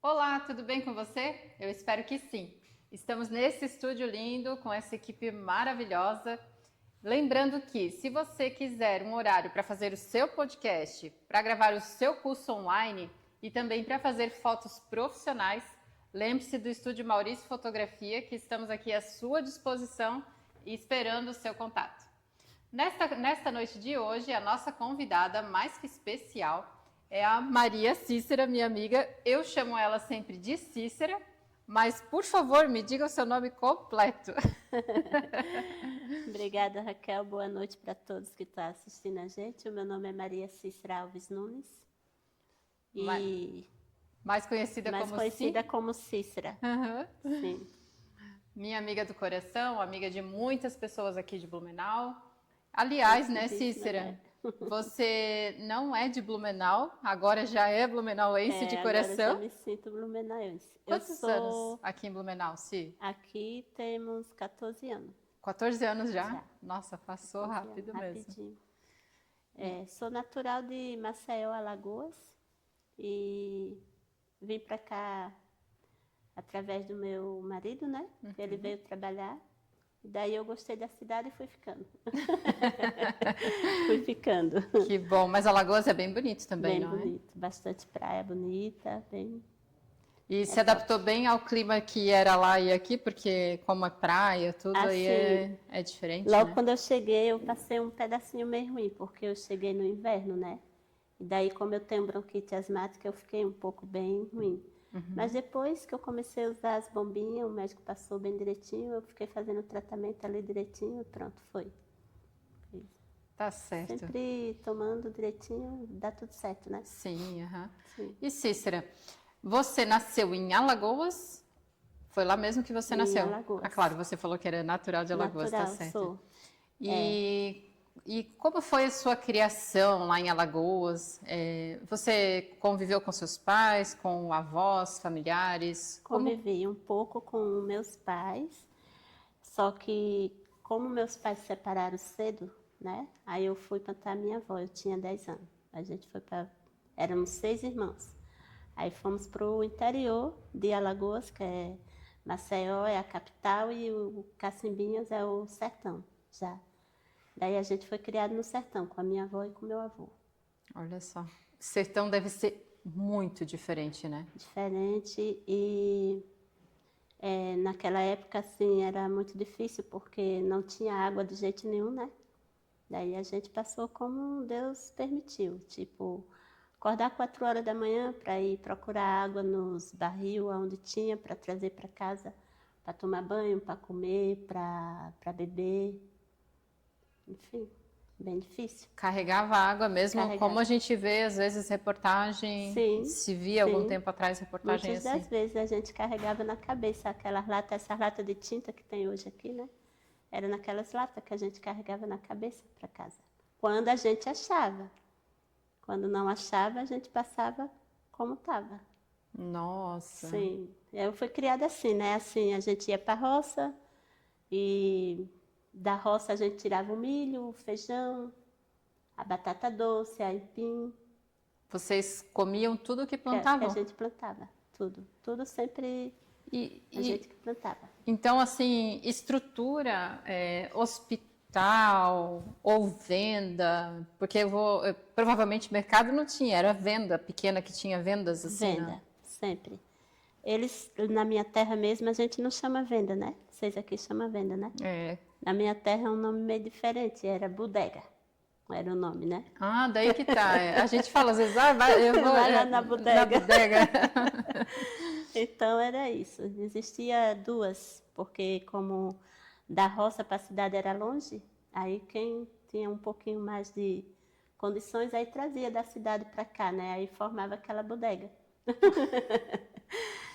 Olá, tudo bem com você? Eu espero que sim. Estamos nesse estúdio lindo com essa equipe maravilhosa. Lembrando que, se você quiser um horário para fazer o seu podcast, para gravar o seu curso online e também para fazer fotos profissionais, lembre-se do Estúdio Maurício Fotografia, que estamos aqui à sua disposição e esperando o seu contato. Nesta noite de hoje, a nossa convidada mais que especial é a Maria Cícera, minha amiga. Eu chamo ela sempre de Cícera, mas, por favor, me diga o seu nome completo. Obrigada, Raquel. Boa noite para todos que estão assistindo a gente. O meu nome é Maria Cícera Alves Nunes. Mais conhecida como Cícera. Uhum. Sim. Minha amiga do coração, amiga de muitas pessoas aqui de Blumenau. Aliás, né, Cícera? Você não é de Blumenau, agora já é blumenauense de coração. Agora eu já me sinto blumenauense. Quantos anos aqui em Blumenau, Ci? Aqui temos 14 anos. 14 anos já? Nossa, passou rápido mesmo. Rapidinho. Sou natural de Maceió, Alagoas, e vim para cá através do meu marido, né? Uhum. Ele veio trabalhar. Daí eu gostei da cidade e fui ficando. Fui ficando. Que bom, mas Alagoas é bem bonito também, não é? Bem bonito, bastante praia bonita, bem... E se adaptou bem ao clima que era lá e aqui, porque como é praia, tudo aí é diferente, Logo né? quando eu cheguei, eu passei um pedacinho meio ruim, porque eu cheguei no inverno, né? E daí, como eu tenho bronquite asmática, eu fiquei um pouco bem ruim. Uhum. Mas depois que eu comecei a usar as bombinhas, o médico passou bem direitinho, eu fiquei fazendo o tratamento ali direitinho e pronto, foi. Tá certo. Sempre tomando direitinho, dá tudo certo, né? Sim, aham. Sim. E Cícera, você nasceu em Alagoas? Foi lá mesmo que você nasceu? Em Alagoas. Ah, claro, você falou que era natural de Alagoas, natural, tá certo. Sou. E como foi a sua criação lá em Alagoas? Você conviveu com seus pais, com avós, familiares? Convivi um pouco com meus pais, só que como meus pais se separaram cedo, né? Aí eu fui para a minha avó, eu tinha 10 anos. A gente foi para... Éramos 6 irmãos. Aí fomos para o interior de Alagoas, que é Maceió, é a capital, e o Cacimbinhas é o sertão, já. Daí a gente foi criado no sertão, com a minha avó e com o meu avô. Olha só. Sertão deve ser muito diferente, né? Diferente e naquela época, assim, era muito difícil porque não tinha água de jeito nenhum, né? Daí a gente passou como Deus permitiu, tipo, acordar 4 horas da manhã para ir procurar água nos barril onde tinha para trazer para casa, para tomar banho, para comer, para beber. Enfim, bem difícil. Carregava água mesmo, como a gente vê às vezes reportagem, se via algum tempo atrás reportagem Muitas assim. das vezes a gente carregava na cabeça aquelas latas, essas latas de tinta que tem hoje aqui, né? Era naquelas latas que a gente carregava na cabeça para casa. Quando a gente achava. Quando não achava, a gente passava como estava. Nossa! Sim, eu fui criada assim, né? Assim, a gente ia para a roça e da roça a gente tirava o milho, o feijão, a batata doce, a aipim. Vocês comiam tudo que plantavam? Que a gente plantava, tudo. Tudo sempre a gente que plantava. Então, assim, estrutura, hospital ou venda, porque provavelmente mercado não tinha, era venda pequena que tinha vendas assim, Venda, né? sempre. Eles, na minha terra mesmo, a gente não chama venda, né? Vocês aqui chamam venda, né? Na minha terra é um nome meio diferente, era bodega. Era o nome, né? Ah, daí que tá. A gente fala às vezes, eu vou vai lá na bodega. Na bodega. Então era isso. Existia 2, porque como da roça para a cidade era longe, aí quem tinha um pouquinho mais de condições, aí trazia da cidade para cá, né? Aí formava aquela bodega.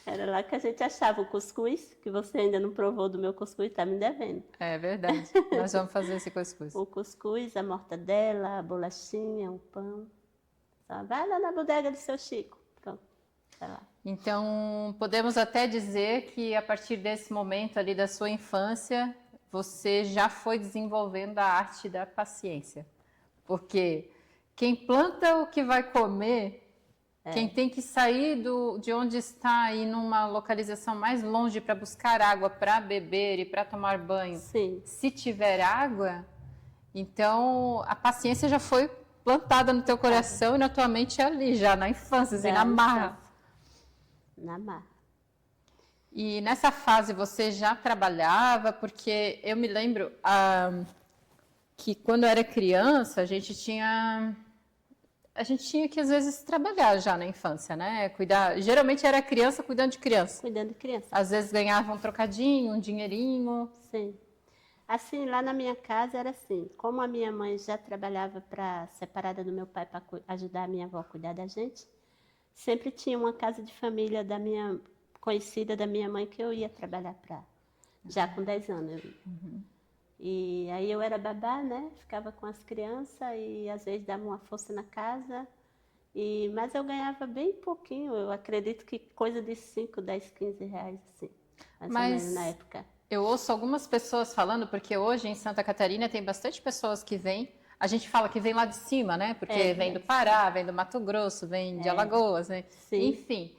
Era lá que a gente achava o cuscuz, que você ainda não provou do meu cuscuz, está me devendo. É verdade, nós vamos fazer esse cuscuz. O cuscuz, a mortadela, a bolachinha, o pão. Só vai lá na bodega do seu Chico. Pronto, vai lá. Então, podemos até dizer que a partir desse momento ali da sua infância, você já foi desenvolvendo a arte da paciência. Porque quem planta o que vai comer Quem tem que sair de onde está e ir numa localização mais longe para buscar água para beber e para tomar banho, Sim. se tiver água, então a paciência já foi plantada no teu coração e na tua mente ali, já na infância, assim, na marra. Na marra. E nessa fase você já trabalhava? Porque eu me lembro que quando eu era criança, a gente tinha que, às vezes, trabalhar já na infância, né? Cuidar. Geralmente era criança cuidando de criança. Cuidando de criança. Às vezes ganhava um trocadinho, um dinheirinho. Sim. Assim, lá na minha casa era assim. Como a minha mãe já trabalhava separada do meu pai para ajudar a minha avó a cuidar da gente, sempre tinha uma casa de família conhecida da minha mãe que eu ia trabalhar para. Já com 10 anos eu ia. E aí eu era babá, né? Ficava com as crianças e às vezes dava uma força na casa. Mas eu ganhava bem pouquinho, eu acredito que coisa de 5, 10, 15 reais, assim, mais ou menos na época. Eu ouço algumas pessoas falando, porque hoje em Santa Catarina tem bastante pessoas que vêm, a gente fala que vem lá de cima, né? Porque vem do Pará, vem do Mato Grosso, vem de Alagoas, né? Sim. Enfim.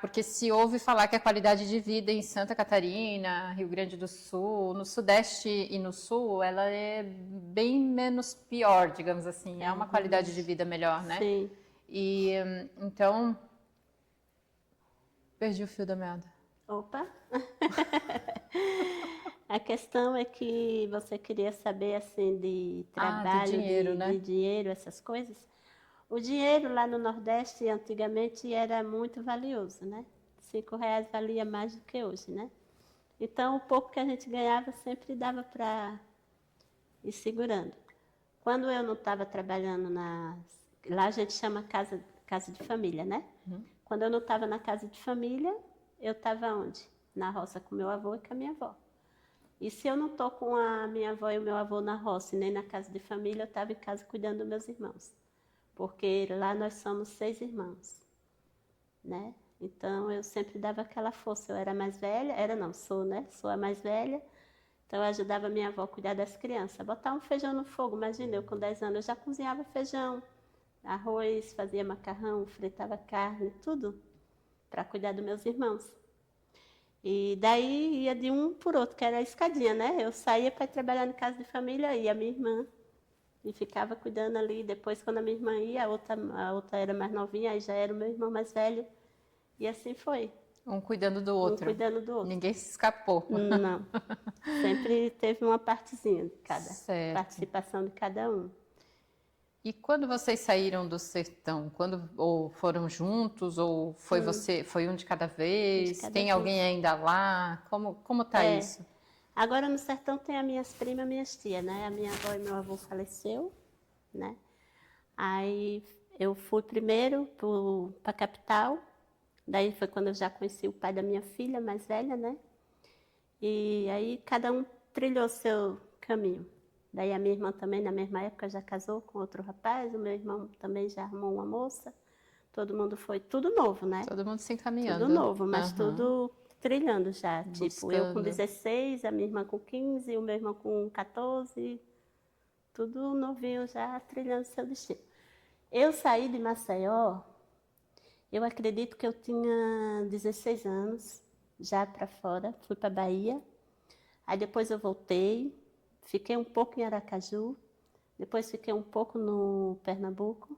Porque se ouve falar que a qualidade de vida em Santa Catarina, Rio Grande do Sul, no Sudeste e no Sul, ela é bem menos pior, digamos assim. É uma qualidade de vida melhor, né? Sim. E então, perdi o fio da meada. Opa! A questão é que você queria saber, assim, de trabalho, de dinheiro, né? de dinheiro, essas coisas. O dinheiro lá no Nordeste, antigamente, era muito valioso, né? 5 reais valia mais do que hoje, né? Então, o pouco que a gente ganhava sempre dava para ir segurando. Quando eu não estava trabalhando lá a gente chama casa de família, né? Quando eu não estava na casa de família, eu estava onde? Na roça com meu avô e com a minha avó. E se eu não estou com a minha avó e o meu avô na roça e nem na casa de família, eu estava em casa cuidando dos meus irmãos. Porque lá nós somos 6 irmãos, né? Então eu sempre dava aquela força. Eu era mais velha, sou, né? Sou a mais velha. Então eu ajudava a minha avó a cuidar das crianças. Botar um feijão no fogo, imagina, eu com 10 anos eu já cozinhava feijão, arroz, fazia macarrão, fritava carne, tudo para cuidar dos meus irmãos. E daí ia de um por outro, que era a escadinha, né? Eu saía para trabalhar na casa de família, ia a minha irmã e ficava cuidando ali. Depois, quando a minha irmã ia, a outra era mais novinha, aí já era o meu irmão mais velho. E assim foi. Um cuidando do outro. Um cuidando do outro. Ninguém se escapou. Não. Sempre teve uma partezinha de cada. Certo. Participação de cada um. E quando vocês saíram do sertão, ou foram juntos, ou foi um de cada vez? Tem alguém ainda lá? Como tá isso? Agora no sertão tem as minhas primas, minhas tias, né? A minha avó e meu avô faleceu, né? Aí eu fui primeiro para a capital. Daí foi quando eu já conheci o pai da minha filha mais velha, né? E aí cada um trilhou seu caminho. Daí a minha irmã também, na mesma época, já casou com outro rapaz. O meu irmão também já arrumou uma moça. Todo mundo foi, tudo novo, né? Todo mundo se encaminhando. Tudo novo, mas tudo trilhando já. Buscando. Tipo, eu com 16, a minha irmã com 15, o meu irmão com 14. Tudo novinho já trilhando seu destino. Eu saí de Maceió, eu acredito que eu tinha 16 anos, já para fora. Fui para Bahia. Aí depois eu voltei. Fiquei um pouco em Aracaju, depois fiquei um pouco no Pernambuco.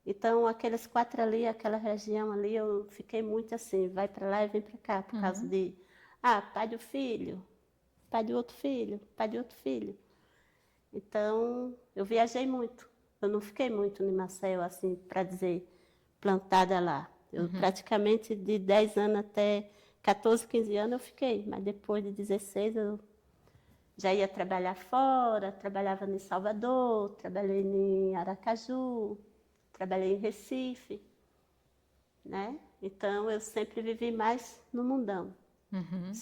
Então, aqueles 4 ali, aquela região ali, eu fiquei muito assim, vai para lá e vem para cá, por causa de, pai do filho, pai de outro filho, pai de outro filho. Então, eu viajei muito. Eu não fiquei muito em Maceió, assim, para dizer, plantada lá. Eu praticamente de 10 anos até 14, 15 anos eu fiquei, mas depois de 16 eu já ia trabalhar fora, trabalhava em Salvador, trabalhei em Aracaju, trabalhei em Recife, né? Então, eu sempre vivi mais no mundão.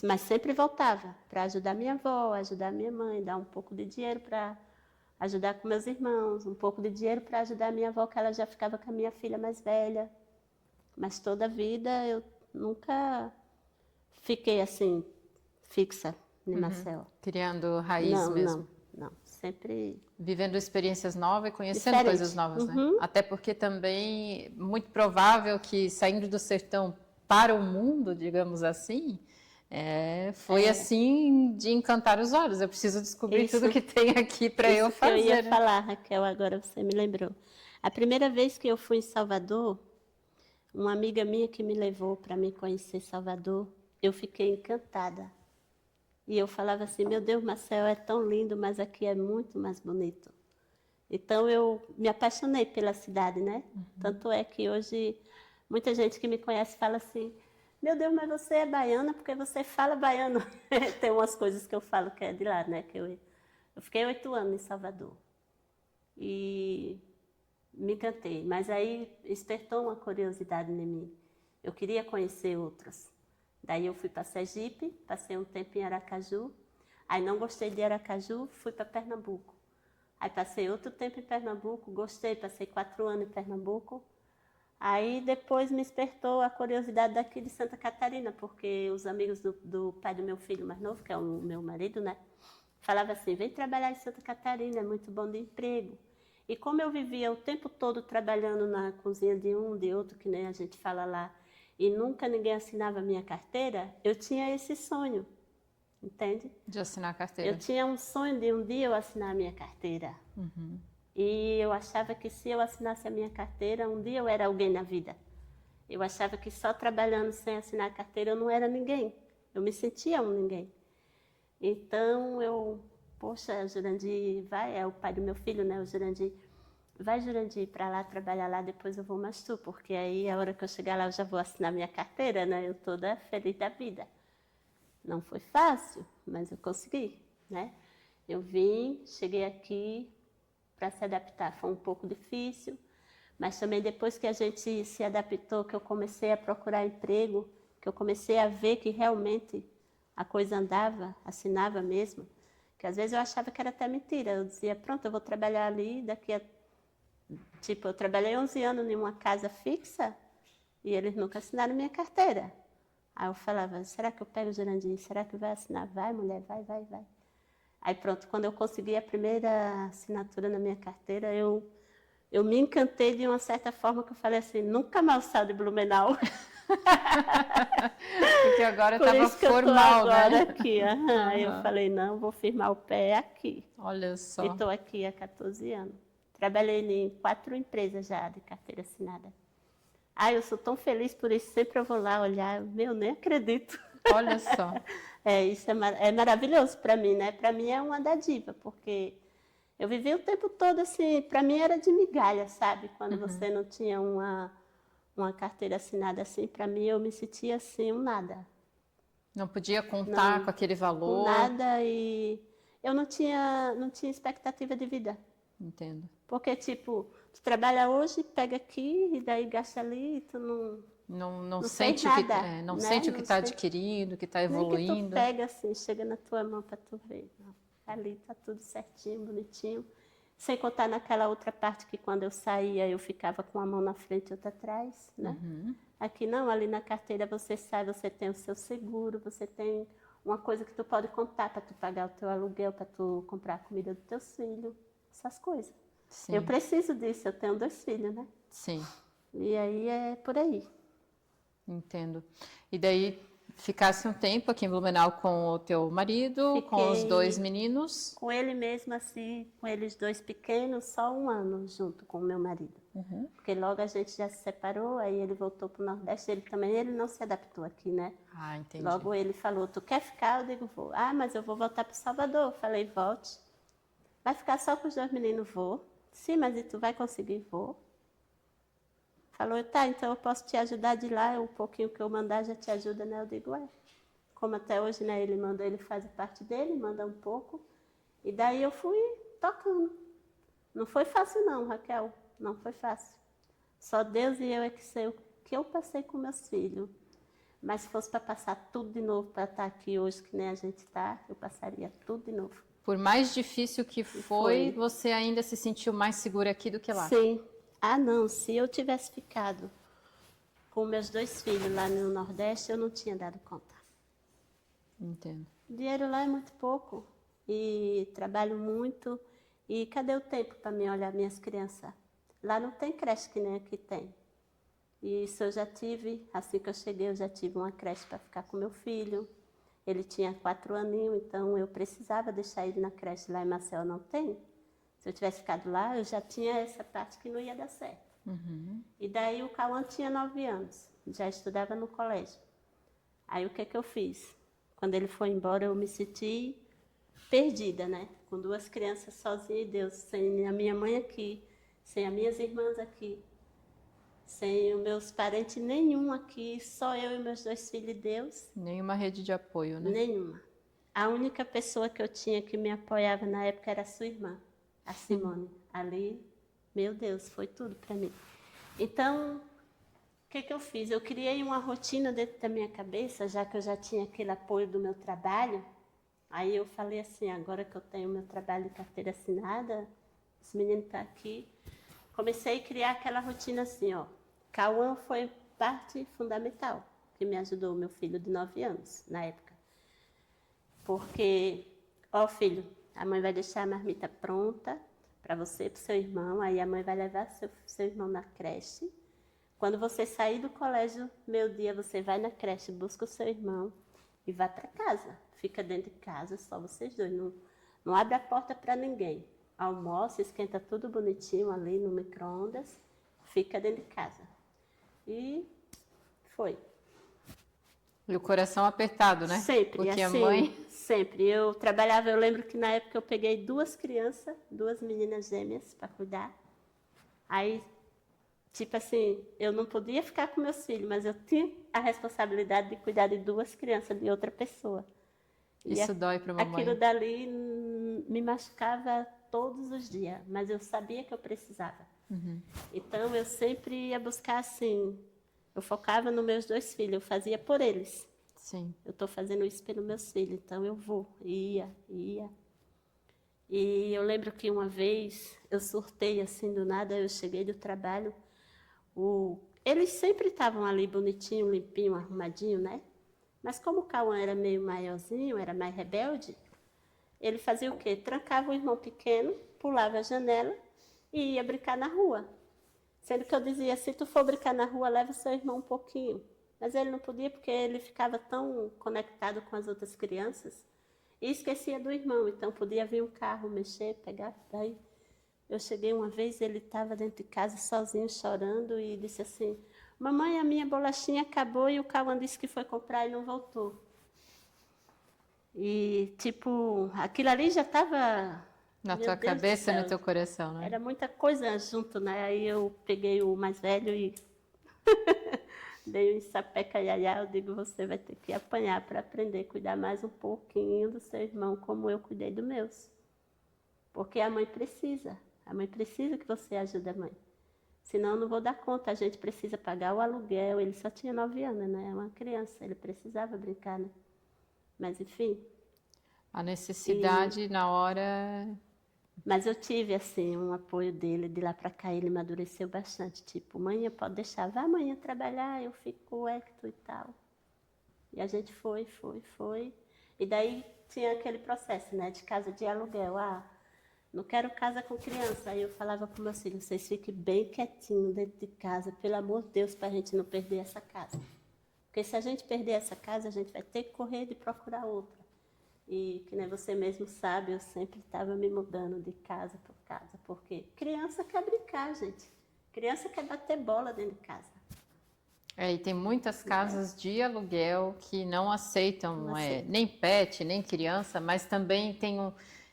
Mas sempre voltava para ajudar minha avó, ajudar minha mãe, dar um pouco de dinheiro para ajudar com meus irmãos, um pouco de dinheiro para ajudar minha avó, que ela já ficava com a minha filha mais velha. Mas toda a vida eu nunca fiquei assim, fixa em Maceió. Criando raiz mesmo. Não. sempre Vivendo experiências novas e conhecendo diferente. coisas novas, né? Uhum. Até porque também, muito provável que saindo do sertão para o mundo, digamos assim, foi assim de encantar os olhos. Eu preciso descobrir Isso. tudo que tem aqui para eu Isso que eu fazer, ia né? falar, Raquel, agora você me lembrou. A primeira vez que eu fui em Salvador, uma amiga minha que me levou para me conhecer Salvador, eu fiquei encantada. E eu falava assim, meu Deus, Marcel, é tão lindo, mas aqui é muito mais bonito. Então eu me apaixonei pela cidade, né? Tanto é que hoje muita gente que me conhece fala assim, meu Deus, mas você é baiana porque você fala baiano. Tem umas coisas que eu falo que é de lá, né? Que eu fiquei 8 anos em Salvador e me encantei, mas aí despertou uma curiosidade em mim. Eu queria conhecer outros. Daí eu fui para Sergipe, passei um tempo em Aracaju, aí não gostei de Aracaju, fui para Pernambuco. Aí passei outro tempo em Pernambuco, gostei, passei 4 anos em Pernambuco. Aí depois me despertou a curiosidade daqui de Santa Catarina, porque os amigos do pai do meu filho mais novo, que é o meu marido, né? Falava assim, vem trabalhar em Santa Catarina, é muito bom de emprego. E como eu vivia o tempo todo trabalhando na cozinha de um, de outro, que nem a gente fala lá, e nunca ninguém assinava a minha carteira, eu tinha esse sonho, entende? De assinar a carteira. Eu tinha um sonho de um dia eu assinar a minha carteira. E eu achava que se eu assinasse a minha carteira, um dia eu era alguém na vida. Eu achava que só trabalhando sem assinar a carteira eu não era ninguém. Eu me sentia um ninguém. Então poxa, Jurandir, vai, é o pai do meu filho, né, o Jurandir. Vai, Jurandir, para lá, trabalhar lá, depois eu vou mais tu, porque aí a hora que eu chegar lá eu já vou assinar minha carteira, né, eu toda feliz da vida. Não foi fácil, mas eu consegui, né. Eu vim, cheguei aqui para se adaptar, foi um pouco difícil, mas também depois que a gente se adaptou, que eu comecei a procurar emprego, que eu comecei a ver que realmente a coisa andava, assinava mesmo, que às vezes eu achava que era até mentira. Eu dizia, pronto, eu vou trabalhar ali, daqui a... Tipo, eu trabalhei 11 anos em uma casa fixa e eles nunca assinaram minha carteira. Aí eu falava, será que eu pego o Jurandir? Será que vai assinar? Vai, mulher, vai, vai, vai. Aí pronto, quando eu consegui a primeira assinatura na minha carteira, eu me encantei de uma certa forma que eu falei assim, nunca mais saio de Blumenau. Porque agora Por estava isso que eu estou formal, agora né? aqui. Aí eu falei, não, vou firmar o pé aqui. Olha E só. estou aqui há 14 anos. Trabalhei em 4 empresas já de carteira assinada. Ai, eu sou tão feliz por isso, sempre eu vou lá olhar, meu, nem acredito. Olha só. Isso é maravilhoso para mim, né? Para mim é uma dádiva, porque eu vivi o tempo todo assim, para mim era de migalha, sabe? Quando você não tinha uma carteira assinada assim, para mim eu me sentia assim, um nada. Não podia contar Não, com aquele com valor. nada e eu não tinha expectativa de vida. Entendo. Porque, tipo, tu trabalha hoje, pega aqui e daí gasta ali e tu Não fez sente o que nada, não né? sente o que Não está sente- adquirindo, que está Nem que tu evoluindo. pega assim, chega na tua mão para tu ver. Não. Ali tá tudo certinho, bonitinho. Sem contar naquela outra parte que quando eu saía eu ficava com a mão na frente e outra atrás, né? Aqui não, ali na carteira você sai, você tem o seu seguro, você tem uma coisa que tu pode contar para tu pagar o teu aluguel, para tu comprar a comida dos teus filhos, essas coisas. Sim. Eu preciso disso, eu tenho 2 filhos, né? Sim, E aí é por aí. entendo. E daí ficasse um tempo aqui em Blumenau com o teu marido, com os Fiquei 2 meninos. com ele mesmo assim, com eles 2 pequenos, só 1 ano junto com o meu marido. Porque logo a gente já se separou, aí ele voltou para o Nordeste, ele não se adaptou aqui, né? Ah, entendi. Logo ele falou, tu quer ficar? Eu digo, vou. Ah, mas eu vou voltar para Salvador. Eu falei, volte. Vai ficar só com os 2 meninos? Vou. Sim, mas e tu vai conseguir? Vou. Falou, tá, então eu posso te ajudar de lá, um pouquinho que eu mandar já te ajuda, né? Eu digo, como até hoje, né, ele faz a parte dele, manda um pouco. E daí eu fui tocando. Não foi fácil não, Raquel, não foi fácil. Só Deus e eu é que sei o que eu passei com meus filhos. Mas se fosse para passar tudo de novo, para estar aqui hoje, que nem a gente está, eu passaria tudo de novo. Por mais difícil que foi, você ainda se sentiu mais segura aqui do que lá? Sim. Ah, não, se eu tivesse ficado com meus 2 filhos lá no Nordeste, eu não tinha dado conta. Entendo. O dinheiro lá é muito pouco e trabalho muito. E cadê o tempo para mim olhar minhas crianças? Lá não tem creche que nem aqui tem. E isso eu já tive, assim que eu cheguei, eu já tive uma creche para ficar com meu filho. Ele tinha 4 aninhos, então eu precisava deixar ele na creche. Lá em Maceió não tem. Se eu tivesse ficado lá, eu já tinha essa parte que não ia dar certo. E daí o Cauã tinha 9 anos, já estudava no colégio. Aí o que eu fiz? Quando ele foi embora, eu me senti perdida, né? Com 2 crianças sozinha e Deus, sem a minha mãe aqui, sem as minhas irmãs aqui, sem os meus parentes nenhum aqui, só eu e meus 2 filhos e Deus. Nenhuma rede de apoio, né? Nenhuma. A única pessoa que eu tinha que me apoiava na época era a sua irmã, a Simone. Ali, meu Deus, foi tudo para mim. Então, o que eu fiz? Eu criei uma rotina dentro da minha cabeça, já que eu já tinha aquele apoio do meu trabalho. Aí eu falei assim, agora que eu tenho meu trabalho de carteira assinada, esse menino está aqui. Comecei a criar aquela rotina assim, ó. Cauã foi parte fundamental, que me ajudou, meu filho de 9 anos, na época. Porque, ó filho, a mãe vai deixar a marmita pronta para você e para o seu irmão, aí a mãe vai levar seu irmão na creche. Quando você sair do colégio, meio dia, você vai na creche, busca o seu irmão e vai para casa. Fica dentro de casa, só vocês dois, não abre a porta para ninguém. Almoça, esquenta tudo bonitinho ali no micro-ondas, fica dentro de casa. E foi. E o coração apertado, né? Sempre, porque assim, a mãe... sempre. Eu trabalhava, eu lembro que na época eu peguei 2 crianças, 2 meninas gêmeas para cuidar. Aí, tipo assim, eu não podia ficar com meus filhos, mas eu tinha a responsabilidade de cuidar de 2 crianças de outra pessoa. Isso dói para uma mãe. Aquilo dali me machucava todos os dias, mas eu sabia que eu precisava. Então, eu sempre ia buscar assim, eu focava nos meus 2 filhos, eu fazia por eles. Sim. Eu estou fazendo isso pelos meus filhos, então eu vou, ia. E eu lembro que uma vez eu surtei assim do nada, eu cheguei do trabalho, eles sempre estavam ali bonitinho, limpinho, arrumadinho, né? Mas como o Cauã era meio maiorzinho, era mais rebelde, ele fazia o quê? Trancava o irmão pequeno, pulava a janela e ia brincar na rua. Sendo que eu dizia, se tu for brincar na rua, leva seu irmão um pouquinho. Mas ele não podia porque ele ficava tão conectado com as outras crianças e esquecia do irmão. Então podia vir um carro mexer, pegar. Daí eu cheguei uma vez, ele estava dentro de casa sozinho, chorando e disse assim, mamãe, a minha bolachinha acabou e o Cauã disse que foi comprar e não voltou. E tipo, aquilo ali já estava... Na tua cabeça e no teu coração, né? Era muita coisa junto, né? Aí eu peguei o mais velho e dei um sapeca iaiá, eu digo, você vai ter que apanhar para aprender a cuidar mais um pouquinho do seu irmão, como eu cuidei dos meus. Porque a mãe precisa que você ajude a mãe. Senão eu não vou dar conta, a gente precisa pagar o aluguel, ele só tinha 9 anos, né? É uma criança, ele precisava brincar, né? Mas enfim. A necessidade na hora... Mas eu tive, assim, um apoio dele, de lá para cá ele amadureceu bastante. Tipo, mãe, pode deixar, vá amanhã trabalhar, eu fico com o Hector e tal. E a gente foi. E daí tinha aquele processo, né, de casa de aluguel. Ah, não quero casa com criança. Aí eu falava para meus filhos, vocês fiquem bem quietinhos dentro de casa, pelo amor de Deus, para a gente não perder essa casa. Porque se a gente perder essa casa, a gente vai ter que correr de procurar outra. E que nem você mesmo sabe, eu sempre estava me mudando de casa por casa, porque criança quer brincar, gente. Criança quer bater bola dentro de casa. E tem muitas casas de aluguel que não aceitam nem pet, nem criança, mas também tem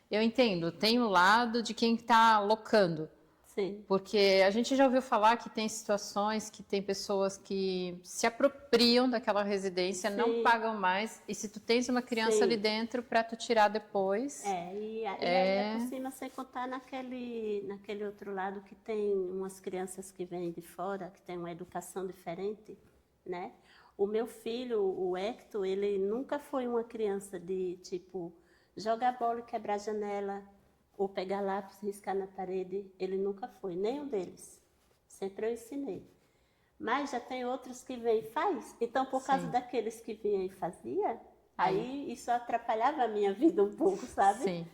eu entendo, tem o lado de quem está alocando. Sim. Porque a gente já ouviu falar que tem situações que tem pessoas que se apropriam daquela residência, não pagam mais, e se tu tens uma criança ali dentro para tu tirar depois... E ainda por cima, sem contar naquele outro lado que tem umas crianças que vêm de fora, que tem uma educação diferente, né? O meu filho, o Hector, ele nunca foi uma criança de, tipo, jogar bola e quebrar a janela, ou pegar lápis e riscar na parede, ele nunca foi, nenhum deles. Sempre eu ensinei. Mas já tem outros que vêm e faz. Então, por causa daqueles que vinham e fazia, aí isso atrapalhava a minha vida um pouco, sabe? Sim.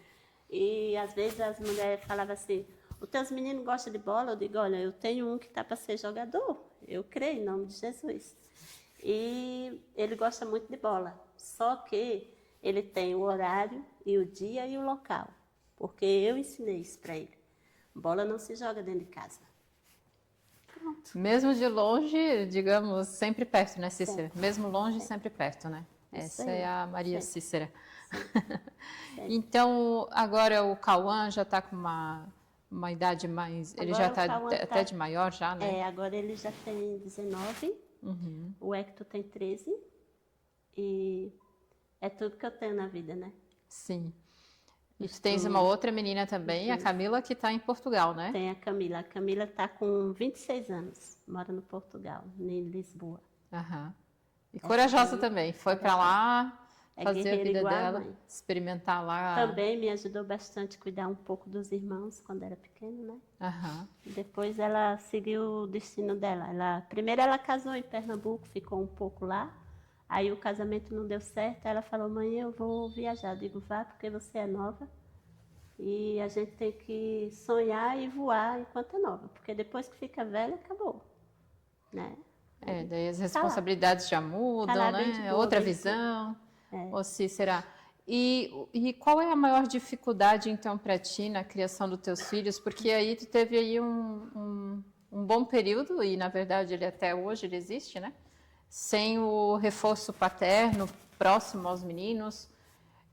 E às vezes as mulheres falavam assim, os teus meninos gostam de bola? Eu digo, olha, eu tenho um que está para ser jogador. Eu creio, em nome de Jesus. E ele gosta muito de bola. Só que ele tem o horário e o dia e o local. Porque eu ensinei isso para ele. Bola não se joga dentro de casa. Pronto. Mesmo de longe, digamos, sempre perto, né, Cícera? Sempre. Mesmo longe, sempre perto, né? Isso Essa aí. é a Maria Sempre. Cícera. Sempre. Então, agora o Cauã já está com uma idade mais... Ele já Agora o está Cauã até tá- de maior já, né? Agora ele já tem 19, o Hector tem 13 e é tudo que eu tenho na vida, né? Sim. E tu tens uma outra menina também, a Camila, que está em Portugal, né? Tem a Camila. A Camila está com 26 anos, mora no Portugal, em Lisboa. Aham. E corajosa também, foi para lá É fazer a guerreira vida igual a dela, mãe. experimentar lá. Também me ajudou bastante a cuidar um pouco dos irmãos quando era pequena, né? Aham. Depois ela seguiu o destino dela. Primeiro ela casou em Pernambuco, ficou um pouco lá. Aí o casamento não deu certo. Ela falou, mãe, eu vou viajar. Eu digo, vá, porque você é nova. E a gente tem que sonhar e voar enquanto é nova. Porque depois que fica velha, acabou. Né? Daí as responsabilidades já mudam, lá bem de né? boa, Outra bem de visão. Ou se será. E qual é a maior dificuldade, então, para ti na criação dos teus filhos? Porque aí tu teve aí um bom período, e na verdade ele até hoje ele existe, né? Sem o reforço paterno próximo aos meninos.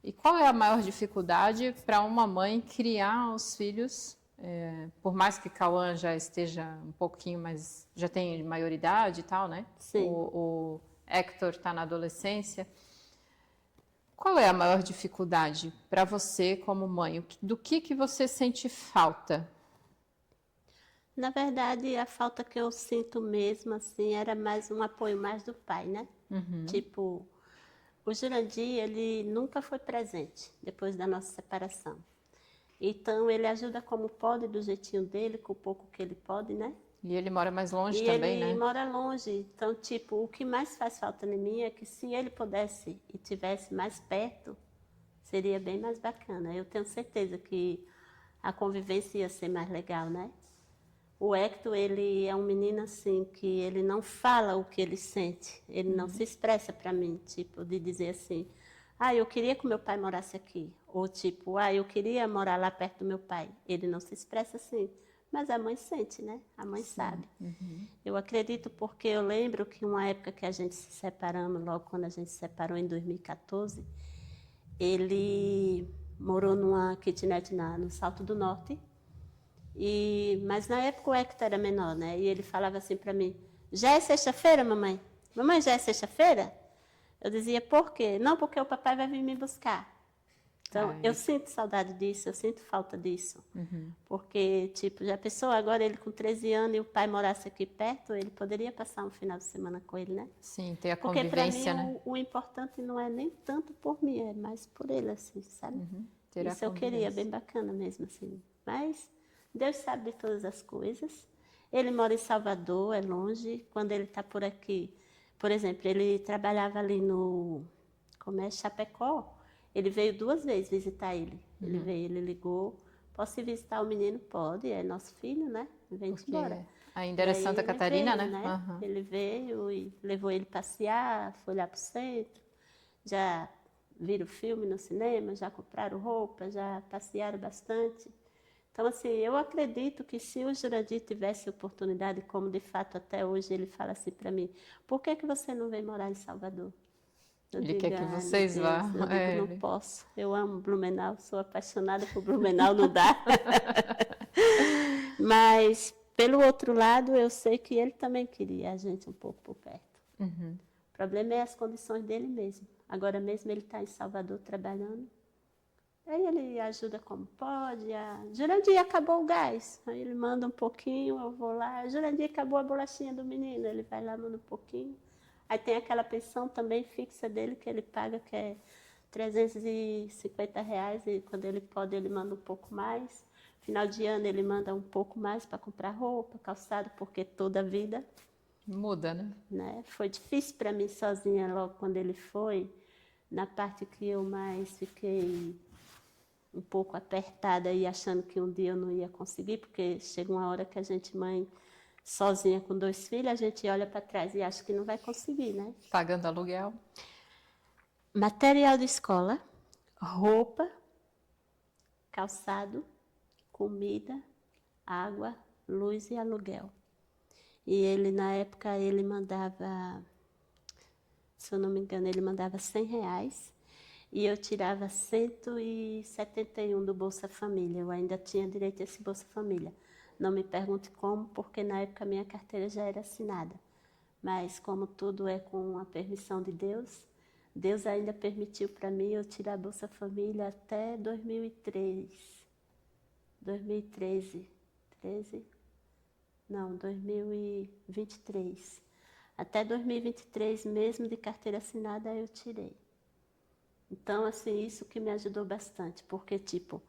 E qual é a maior dificuldade para uma mãe criar os filhos, por mais que Cauã já esteja um pouquinho mais, já tem maioridade e tal, né? Sim. O Hector está na adolescência. Qual é a maior dificuldade para você como mãe? Do que você sente falta? Na verdade, a falta que eu sinto mesmo, assim, era mais um apoio mais do pai, né? Tipo, o Jurandir, ele nunca foi presente depois da nossa separação. Então, ele ajuda como pode, do jeitinho dele, com o pouco que ele pode, né? E ele mora mais longe E também, ele né? mora longe. Então, tipo, o que mais faz falta em mim é que se ele pudesse e tivesse mais perto, seria bem mais bacana. Eu tenho certeza que a convivência ia ser mais legal, né? O Hector, ele é um menino assim, que ele não fala o que ele sente, ele não se expressa para mim, tipo, de dizer assim, eu queria que meu pai morasse aqui, ou tipo, eu queria morar lá perto do meu pai. Ele não se expressa assim, mas a mãe sente, né? A mãe sabe. Eu acredito porque eu lembro que uma época que a gente se separamos, logo quando a gente se separou em 2014, ele morou numa kitnet no Salto do Norte. Mas na época o Hector era menor, né? E ele falava assim para mim, já é sexta-feira, mamãe? Mamãe, já é sexta-feira? Eu dizia, por quê? Não, porque o papai vai vir me buscar. Então, eu sinto saudade disso, eu sinto falta disso. Porque, tipo, já pensou, agora ele com 13 anos e o pai morasse aqui perto, ele poderia passar um final de semana com ele, né? Sim, ter a Porque para mim convivência, né? o importante não é nem tanto por mim, é mais por ele, assim, sabe? Ter a Isso eu queria, convivência. bem bacana mesmo, assim. Mas Deus sabe de todas as coisas. Ele mora em Salvador, é longe. Quando ele está por aqui, por exemplo, ele trabalhava ali no Chapecó. Ele veio 2 vezes visitar ele. Ele veio, ele ligou. Posso ir visitar o menino? Pode, é nosso filho, né? Vem embora. Ainda era E aí Santa ele Catarina, veio, né? Ele veio e levou ele passear, foi lá para o centro. Já viram filme no cinema, já compraram roupa, já passearam bastante. Então, assim, eu acredito que se o Jurandir tivesse oportunidade, como de fato até hoje ele fala assim para mim, por que você não vem morar em Salvador? Ele quer que vocês vá. Eu digo, não posso. Eu amo Blumenau, sou apaixonada por Blumenau, não dá. Mas, pelo outro lado, eu sei que ele também queria a gente um pouco por perto. O problema é as condições dele mesmo. Agora mesmo ele está em Salvador trabalhando. Aí ele ajuda como pode. Jurandir, acabou o gás. Aí ele manda um pouquinho, eu vou lá. Jurandir, acabou a bolachinha do menino. Ele vai lá, manda um pouquinho. Aí tem aquela pensão também fixa dele que ele paga, que é R$350. E quando ele pode, ele manda um pouco mais. Final de ano, ele manda um pouco mais para comprar roupa, calçado, porque toda a vida muda, né? Foi difícil para mim sozinha logo quando ele foi. Na parte que eu mais fiquei um pouco apertada e achando que um dia eu não ia conseguir, porque chega uma hora que a gente, mãe, sozinha com 2 filhos, a gente olha para trás e acha que não vai conseguir, né? Pagando aluguel. Material de escola, roupa, calçado, comida, água, luz e aluguel. E ele, na época, ele mandava, se eu não me engano, ele mandava R$100 e eu tirava 171 do Bolsa Família. Eu ainda tinha direito a esse Bolsa Família. Não me pergunte como, porque na época a minha carteira já era assinada. Mas como tudo é com a permissão de Deus, Deus ainda permitiu para mim eu tirar a Bolsa Família até 2003. 2013. 2023. Até 2023, mesmo de carteira assinada, eu tirei. Então, assim, isso que me ajudou bastante, porque, tipo,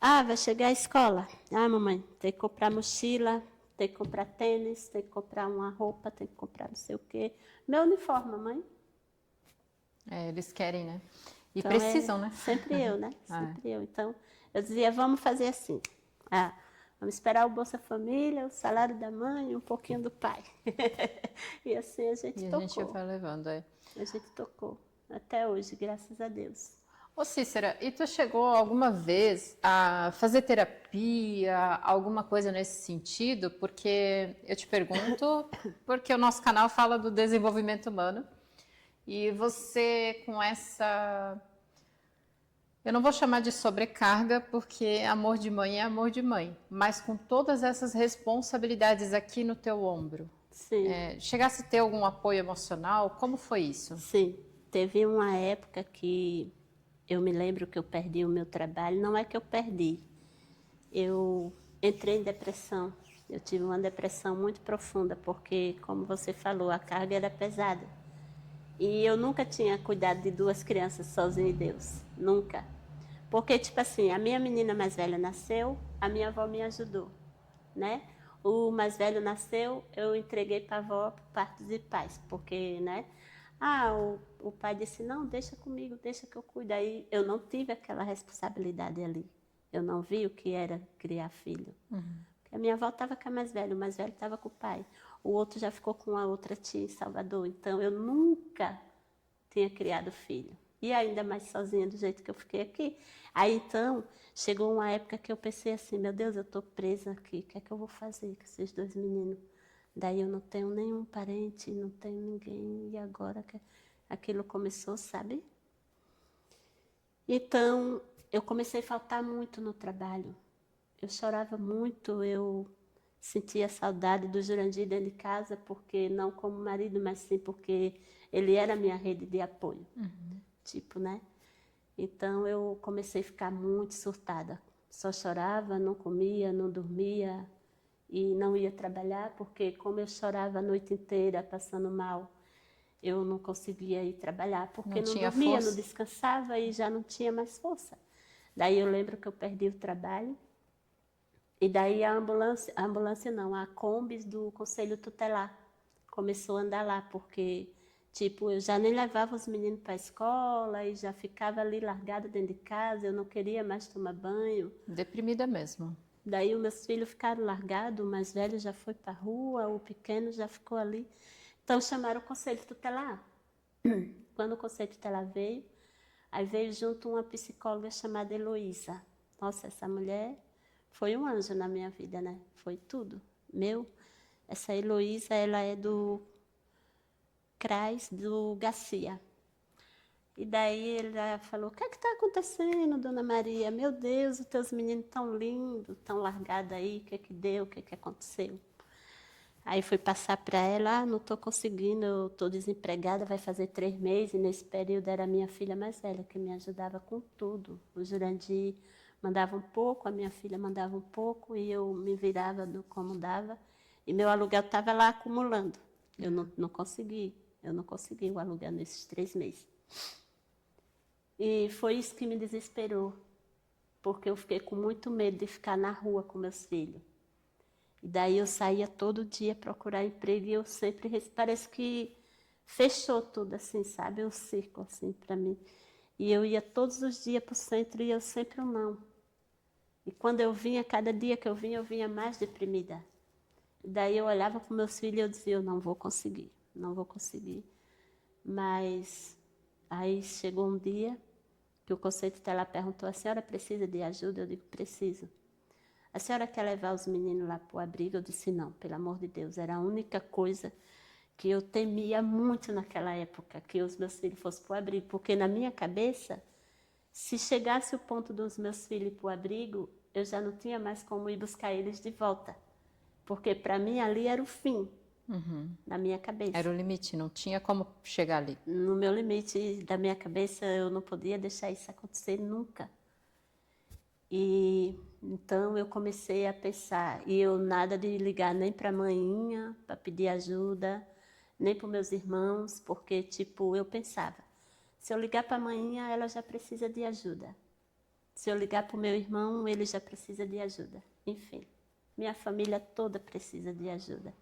vai chegar a escola. Mamãe, tem que comprar mochila, tem que comprar tênis, tem que comprar uma roupa, tem que comprar não sei o quê. Meu uniforme, mamãe. Eles querem, né? E Então, precisam, né? Sempre eu, né? Sempre eu. Então, eu dizia, vamos fazer assim. Vamos esperar o Bolsa Família, o salário da mãe e um pouquinho do pai. E assim a gente tocou. A gente vai levando, A gente tocou. Até hoje, graças a Deus. Ô Cícera, e tu chegou alguma vez a fazer terapia, alguma coisa nesse sentido? Porque eu te pergunto, porque o nosso canal fala do desenvolvimento humano e você com essa, eu não vou chamar de sobrecarga, porque amor de mãe é amor de mãe, mas com todas essas responsabilidades aqui no teu ombro, Sim. Chegasse a ter algum apoio emocional? Como foi isso? Sim, teve uma época que eu me lembro que eu perdi o meu trabalho. Não é que eu perdi, eu entrei em depressão. Eu tive uma depressão muito profunda, porque, como você falou, a carga era pesada. E eu nunca tinha cuidado de 2 crianças sozinha em Deus, nunca. Porque, tipo assim, a minha menina mais velha nasceu, a minha avó me ajudou, né? O mais velho nasceu, eu entreguei para a avó por partos e pais, porque, né? O pai disse, não, deixa comigo, deixa que eu cuido. Aí eu não tive aquela responsabilidade ali. Eu não vi o que era criar filho. Porque a minha avó estava com a mais velha, o mais velho estava com o pai. O outro já ficou com a outra tia em Salvador. Então, eu nunca tinha criado filho. E ainda mais sozinha do jeito que eu fiquei aqui. Aí, então, chegou uma época que eu pensei assim, meu Deus, eu estou presa aqui, o que é que eu vou fazer com esses 2 meninos? Daí eu não tenho nenhum parente, não tenho ninguém, e agora que aquilo começou, sabe? Então, eu comecei a faltar muito no trabalho. Eu chorava muito, eu sentia saudade do Jurandir dentro de casa, porque não como marido, mas sim porque ele era a minha rede de apoio, tipo, né? Então, eu comecei a ficar muito surtada. Só chorava, não comia, não dormia e não ia trabalhar, porque como eu chorava a noite inteira, passando mal, eu não conseguia ir trabalhar, porque não dormia, não descansava e já não tinha mais força. Daí eu lembro que eu perdi o trabalho, e daí a Kombi do Conselho Tutelar começou a andar lá, porque, tipo, eu já nem levava os meninos para a escola e já ficava ali largada dentro de casa, eu não queria mais tomar banho. Deprimida mesmo. Daí os meus filhos ficaram largados, o mais velho já foi para a rua, o pequeno já ficou ali. Então chamaram o Conselho Tutelar. Quando o Conselho Tutelar veio, aí veio junto uma psicóloga chamada Heloísa. Nossa, essa mulher foi um anjo na minha vida, né? Foi tudo. Essa Heloísa, ela é do CRAS do Garcia. E daí ela falou, o que é que está acontecendo, dona Maria? Meu Deus, os teus meninos tão lindos, tão largados aí, o que é que deu, o que é que aconteceu? Aí fui passar para ela, não estou conseguindo, eu estou desempregada, vai fazer 3 meses, e nesse período era a minha filha mais velha, que me ajudava com tudo. O Jurandir mandava um pouco, a minha filha mandava um pouco, e eu me virava do como dava, e meu aluguel estava lá acumulando. Eu não consegui o aluguel nesses 3 meses. E foi isso que me desesperou, porque eu fiquei com muito medo de ficar na rua com meus filhos. E daí eu saía todo dia procurar emprego e eu sempre, parece que fechou tudo assim, sabe? Um círculo assim para mim. E eu ia todos os dias para o centro e eu sempre um não. E quando eu vinha, cada dia que eu vinha mais deprimida. E daí eu olhava para meus filhos e eu dizia, eu não vou conseguir, não vou conseguir. Mas aí chegou um dia que o conceito tutelar perguntou, a senhora precisa de ajuda? Eu digo, preciso. A senhora quer levar os meninos lá para o abrigo? Eu disse, não, pelo amor de Deus. Era a única coisa que eu temia muito naquela época, que os meus filhos fossem para o abrigo. Porque na minha cabeça, se chegasse o ponto dos meus filhos para o abrigo, eu já não tinha mais como ir buscar eles de volta. Porque para mim ali era o fim, na minha cabeça. Era o limite, não tinha como chegar ali. No meu limite da minha cabeça, eu não podia deixar isso acontecer nunca. E então eu comecei a pensar, e eu nada de ligar nem para a maninha para pedir ajuda, nem para os meus irmãos, porque tipo, eu pensava, se eu ligar para a maninha, ela já precisa de ajuda. Se eu ligar para o meu irmão, ele já precisa de ajuda. Enfim, minha família toda precisa de ajuda.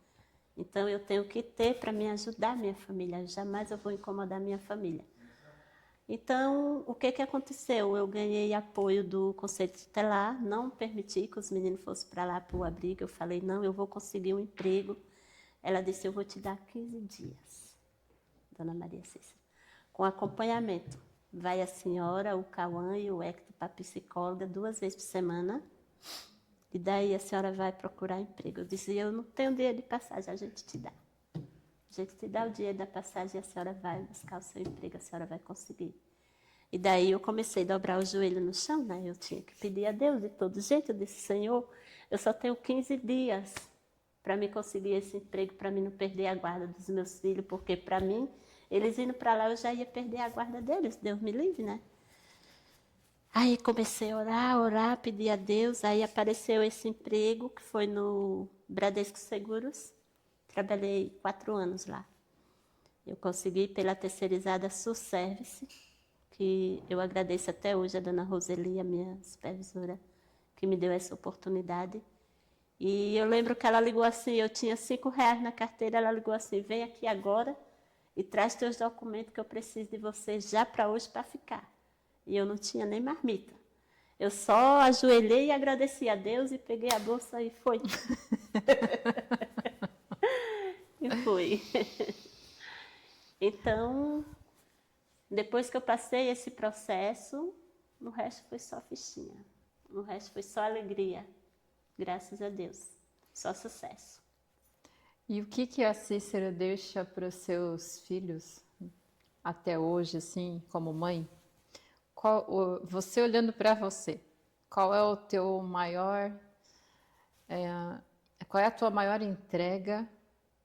Então eu tenho que ter para me ajudar minha família, jamais eu vou incomodar minha família. Então, o que aconteceu? Eu ganhei apoio do Conselho Tutelar, não permiti que os meninos fossem para lá para o abrigo. Eu falei, não, eu vou conseguir um emprego. Ela disse, eu vou te dar 15 dias, Dona Maria Cícera, com acompanhamento. Vai a senhora, o Cauã e o Hector para a psicóloga 2 vezes por semana. E daí a senhora vai procurar emprego. Eu disse, eu não tenho dinheiro de passagem, a gente te dá. A gente te dá o dinheiro da passagem e a senhora vai buscar o seu emprego, a senhora vai conseguir. E daí eu comecei a dobrar o joelho no chão, né? Eu tinha que pedir a Deus de todo jeito. Eu disse, Senhor, eu só tenho 15 dias para me conseguir esse emprego, para mim não perder a guarda dos meus filhos, porque para mim, eles indo para lá, eu já ia perder a guarda deles, Deus me livre, né? Aí comecei a orar, pedir a Deus, aí apareceu esse emprego, que foi no Bradesco Seguros. Trabalhei 4 anos lá. Eu consegui pela terceirizada Surservice, que eu agradeço até hoje a dona Roseli, a minha supervisora, que me deu essa oportunidade. E eu lembro que ela ligou assim, eu tinha R$5 na carteira, ela ligou assim, vem aqui agora e traz teus documentos que eu preciso de você já para hoje para ficar. E eu não tinha nem marmita. Eu só ajoelhei e agradeci a Deus e peguei a bolsa e foi. E fui. Então, depois que eu passei esse processo, o resto foi só fichinha. O resto foi só alegria. Graças a Deus. Só sucesso. E o que a Cícera deixa para os seus filhos até hoje, assim, como mãe? Você olhando para você, qual é o teu maior, qual é a tua maior entrega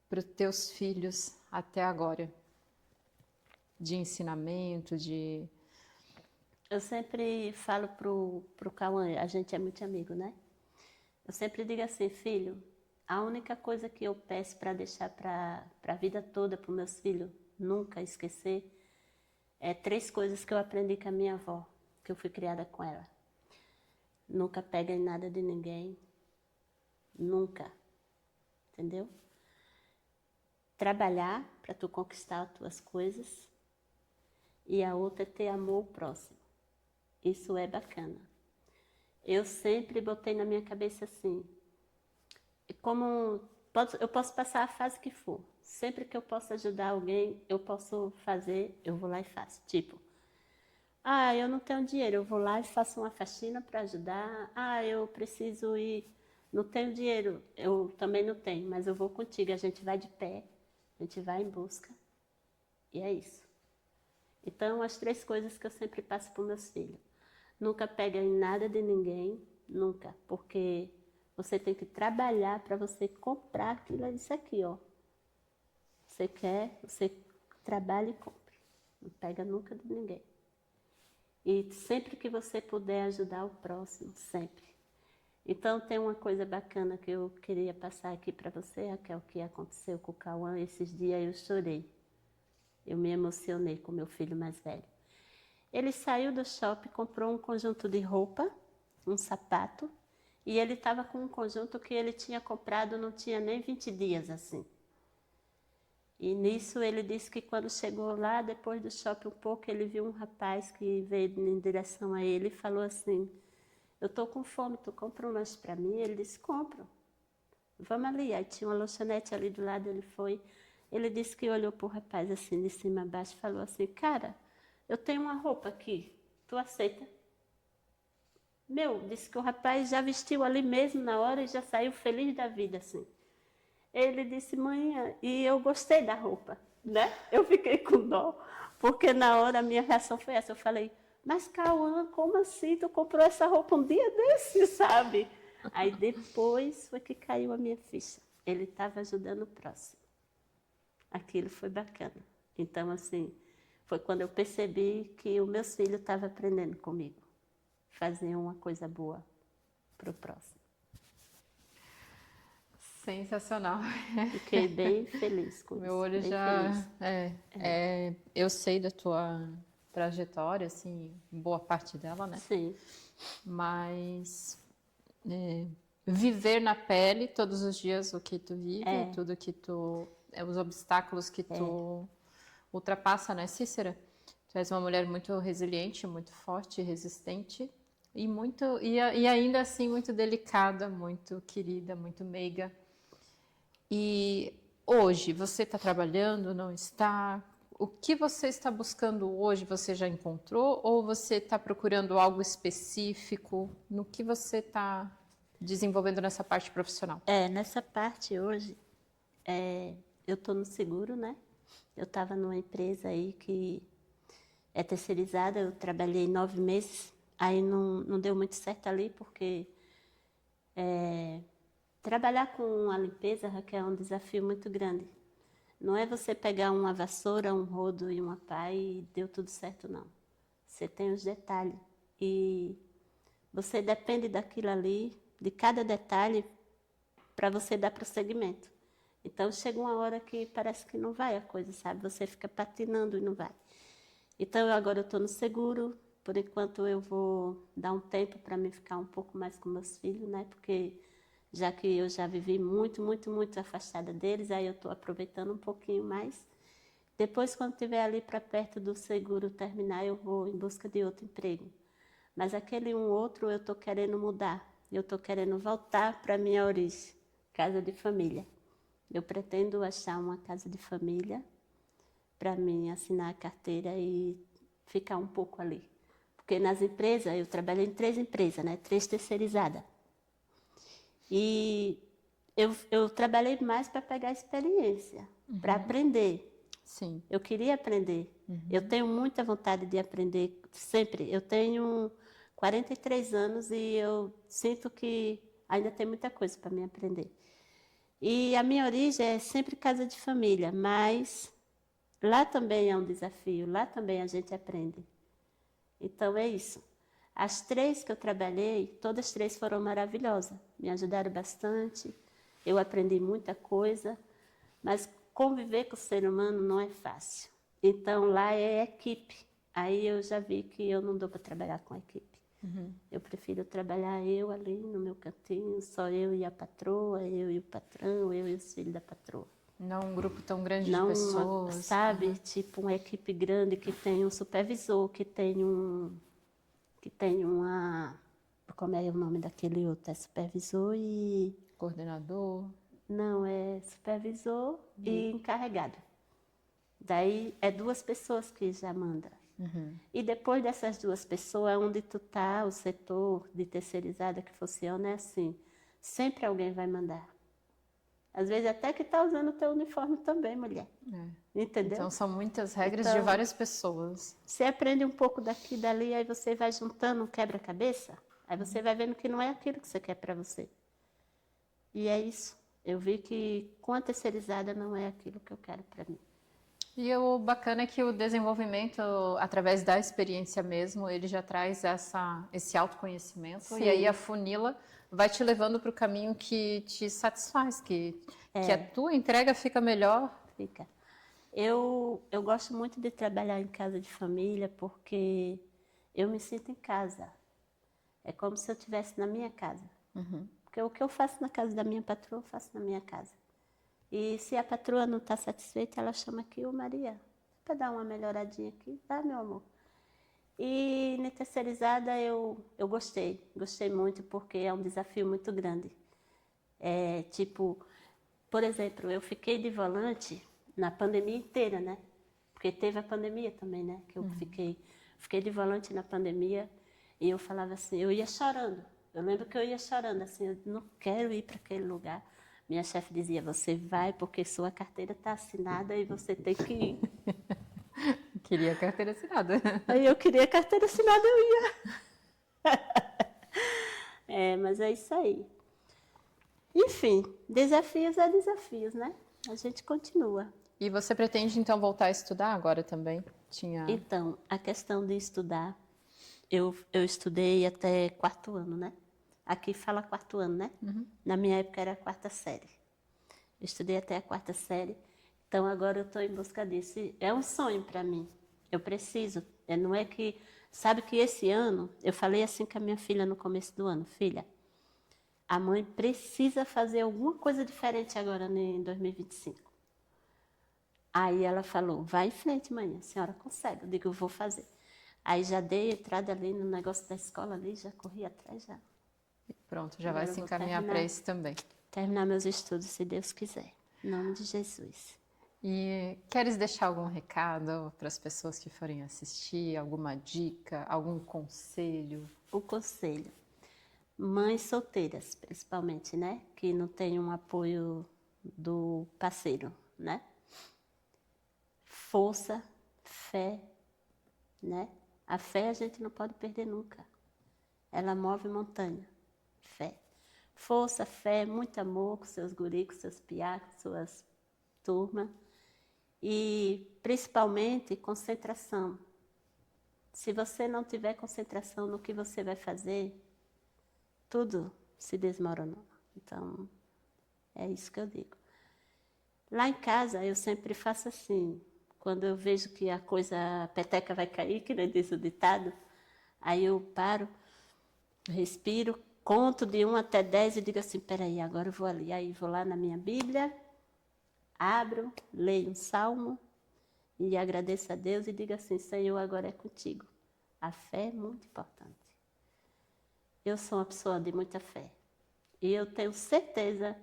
para os teus filhos até agora? De ensinamento, de... Eu sempre falo pro Cauã, a gente é muito amigo, né? Eu sempre digo assim, filho, a única coisa que eu peço para deixar para a vida toda, para os meus filhos nunca esquecer, é 3 coisas que eu aprendi com a minha avó, que eu fui criada com ela. Nunca pega em nada de ninguém, nunca, entendeu? Trabalhar para tu conquistar as tuas coisas e a outra é ter amor ao próximo. Isso é bacana. Eu sempre botei na minha cabeça assim, eu posso passar a fase que for, sempre que eu posso ajudar alguém, eu posso fazer, eu vou lá e faço. Tipo, eu não tenho dinheiro, eu vou lá e faço uma faxina para ajudar. Eu preciso ir, não tenho dinheiro, eu também não tenho, mas eu vou contigo, a gente vai de pé, a gente vai em busca. E é isso. Então, as 3 coisas que eu sempre passo para os meus filhos. Nunca pega em nada de ninguém, nunca, porque você tem que trabalhar para você comprar aquilo, isso aqui, ó. Você quer, você trabalha e compra. Não pega nunca de ninguém. E sempre que você puder ajudar o próximo, sempre. Então, tem uma coisa bacana que eu queria passar aqui para você, Raquel, que aconteceu com o Cauã esses dias, eu chorei. Eu me emocionei com meu filho mais velho. Ele saiu do shopping, comprou um conjunto de roupa, um sapato, e ele estava com um conjunto que ele tinha comprado, não tinha nem 20 dias assim. E nisso ele disse que quando chegou lá, depois do shopping um pouco, ele viu um rapaz que veio em direção a ele e falou assim, eu estou com fome, tu compra um lanche para mim? Ele disse, compro, vamos ali. Aí tinha uma lanchonete ali do lado, ele foi. Ele disse que olhou para o rapaz assim, de cima a baixo, e falou assim, cara, eu tenho uma roupa aqui, tu aceita? Meu, disse que o rapaz já vestiu ali mesmo na hora e já saiu feliz da vida, assim. Ele disse, mãe, e eu gostei da roupa, né? Eu fiquei com dó, porque na hora a minha reação foi essa. Eu falei, mas Cauã, como assim? Tu comprou essa roupa um dia desse, sabe? Aí depois foi que caiu a minha ficha. Ele estava ajudando o próximo. Aquilo foi bacana. Então, assim, foi quando eu percebi que o meu filho estava aprendendo comigo. Fazer uma coisa boa para o próximo. Sensacional. Fiquei bem feliz com Meu isso. olho Bem já. feliz. Eu sei da tua trajetória, assim, boa parte dela, né? Sim, Mas viver na pele todos os dias o que tu vive, tudo que tu. Os obstáculos que tu ultrapassa, né, Cícera? Tu és uma mulher muito resiliente, muito forte, resistente e muito e ainda assim muito delicada, muito querida, muito meiga. E hoje você está trabalhando, não está? O que você está buscando hoje? Você já encontrou ou você está procurando algo específico? No que você está desenvolvendo nessa parte profissional? nessa parte hoje, eu estou no seguro, né? Eu estava numa empresa aí que é terceirizada, eu trabalhei 9 meses, aí não deu muito certo ali, porque trabalhar com a limpeza, Raquel, é um desafio muito grande. Não é você pegar uma vassoura, um rodo e uma pá e deu tudo certo, não. Você tem os detalhes e você depende daquilo ali, de cada detalhe, para você dar prosseguimento. Então chega uma hora que parece que não vai a coisa, sabe? Você fica patinando e não vai. Então agora eu estou no seguro, por enquanto eu vou dar um tempo para mim ficar um pouco mais com meus filhos, né? Porque já que eu já vivi muito, muito, muito afastada deles, aí eu estou aproveitando um pouquinho mais. Depois, quando estiver ali para perto do seguro terminar, eu vou em busca de outro emprego. Mas aquele um outro eu estou querendo mudar. Eu estou querendo voltar para a minha origem, casa de família. Eu pretendo achar uma casa de família para mim assinar a carteira e ficar um pouco ali. Porque nas empresas, eu trabalhei em 3 empresas, né? 3 terceirizadas. E eu trabalhei mais para pegar experiência, para aprender. Sim. Eu queria aprender. Eu tenho muita vontade de aprender sempre. Eu tenho 43 anos e eu sinto que ainda tem muita coisa para me aprender. E a minha origem é sempre casa de família, mas lá também é um desafio, lá também a gente aprende. Então é isso. As 3 que eu trabalhei, todas 3 foram maravilhosas. Me ajudaram bastante, eu aprendi muita coisa, mas conviver com o ser humano não é fácil. Então lá é equipe. Aí eu já vi que eu não dou para trabalhar com equipe. Eu prefiro trabalhar eu ali no meu cantinho, só eu e a patroa, eu e o patrão, eu e os filhos da patroa. Não um grupo tão grande Não, de pessoas. sabe, tipo uma equipe grande que tem um supervisor, que tem uma, como é o nome daquele outro? É supervisor e... Coordenador. Não, é supervisor e encarregado. Daí é 2 pessoas que já mandam. E depois dessas 2 pessoas, onde tu tá, o setor de terceirizada que funciona é assim, sempre alguém vai mandar. Às vezes até que tá usando o teu uniforme também, mulher. Entendeu? Então são muitas regras de Então, várias pessoas. você aprende um pouco daqui e dali, aí você vai juntando um quebra-cabeça, aí você vai vendo que não é aquilo que você quer para você. E é isso. Eu vi que com a terceirizada não é aquilo que eu quero para mim. E o bacana é que o desenvolvimento, através da experiência mesmo, ele já traz esse autoconhecimento. Sim. E aí a funila vai te levando para o caminho que te satisfaz, que a tua entrega fica melhor. Fica. Eu gosto muito de trabalhar em casa de família porque eu me sinto em casa. É como se eu estivesse na minha casa. Porque o que eu faço na casa da minha patroa, eu faço na minha casa. E se a patroa não está satisfeita, ela chama aqui, ô Maria, para dar uma melhoradinha aqui, tá, meu amor? E na terceirizada eu gostei muito, porque é um desafio muito grande. Tipo, por exemplo, eu fiquei de volante na pandemia inteira, né? Porque teve a pandemia também, né? Que eu fiquei de volante na pandemia e eu falava assim, eu ia chorando. Eu lembro que eu ia chorando, assim, eu não quero ir para aquele lugar. Minha chefe dizia, você vai porque sua carteira está assinada e você tem que ir. Queria carteira assinada. Aí eu queria carteira assinada, eu ia. Mas é isso aí. Enfim, desafios é desafios, né? A gente continua. E você pretende, então, voltar a estudar agora também? Então, a questão de estudar, eu estudei até 4º ano, né? Aqui fala 4º ano, né? Na minha época era a 4ª série. Eu estudei até a 4ª série, então agora eu estou em busca disso. É um sonho para mim, eu preciso. Não é que... Sabe que esse ano, eu falei assim com a minha filha no começo do ano, filha, a mãe precisa fazer alguma coisa diferente agora em 2025. Aí ela falou, vai em frente, mãe, a senhora consegue. Eu digo, eu vou fazer. Aí já dei entrada ali no negócio da escola, ali, já corri atrás, já. Pronto, já vai se encaminhar para isso também. Terminar meus estudos, se Deus quiser. Em nome de Jesus. E queres deixar algum recado para as pessoas que forem assistir? Alguma dica, algum conselho? O conselho. Mães solteiras, principalmente, né? Que não tem um apoio do parceiro, né? Força, fé, né? A fé a gente não pode perder nunca. Ela move montanha. Fé. Força, fé, muito amor com seus guris, com seus piá, com suas turmas. E, principalmente, concentração. Se você não tiver concentração no que você vai fazer, tudo se desmoronou. Então, é isso que eu digo. Lá em casa, eu sempre faço assim. Quando eu vejo que a peteca vai cair, que nem diz o ditado, aí eu paro, respiro, conto de 1 até 10 e digo assim, peraí, agora eu vou ali. Aí vou lá na minha Bíblia, abro, leio um salmo e agradeço a Deus e digo assim, Senhor, agora é contigo. A fé é muito importante. Eu sou uma pessoa de muita fé. E eu tenho certeza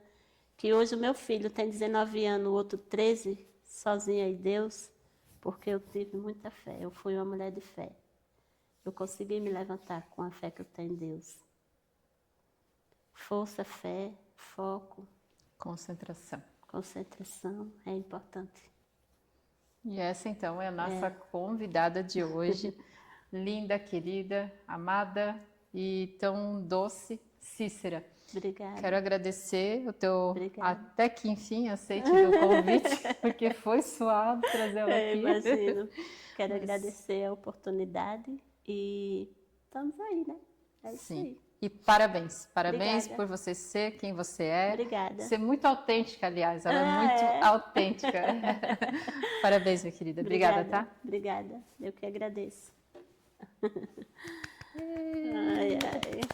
que hoje o meu filho tem 19 anos, o outro 13, sozinha em Deus, porque eu tive muita fé. Eu fui uma mulher de fé. Eu consegui me levantar com a fé que eu tenho em Deus. Força, fé, foco. Concentração. Concentração é importante. E essa, então, é a nossa convidada de hoje. Linda, querida, amada e tão doce, Cícera. Obrigada. Quero agradecer o teu, Obrigada. até que enfim, aceite o convite, porque foi suado trazê-la aqui. Imagino. Quero agradecer a oportunidade e estamos aí, né? É isso aí. E parabéns. Parabéns Obrigada. por você ser quem você é. Obrigada. Ser muito autêntica, aliás. Ela é muito autêntica. Parabéns, minha querida. Obrigada, tá? Obrigada. Eu que agradeço. Ai, ai.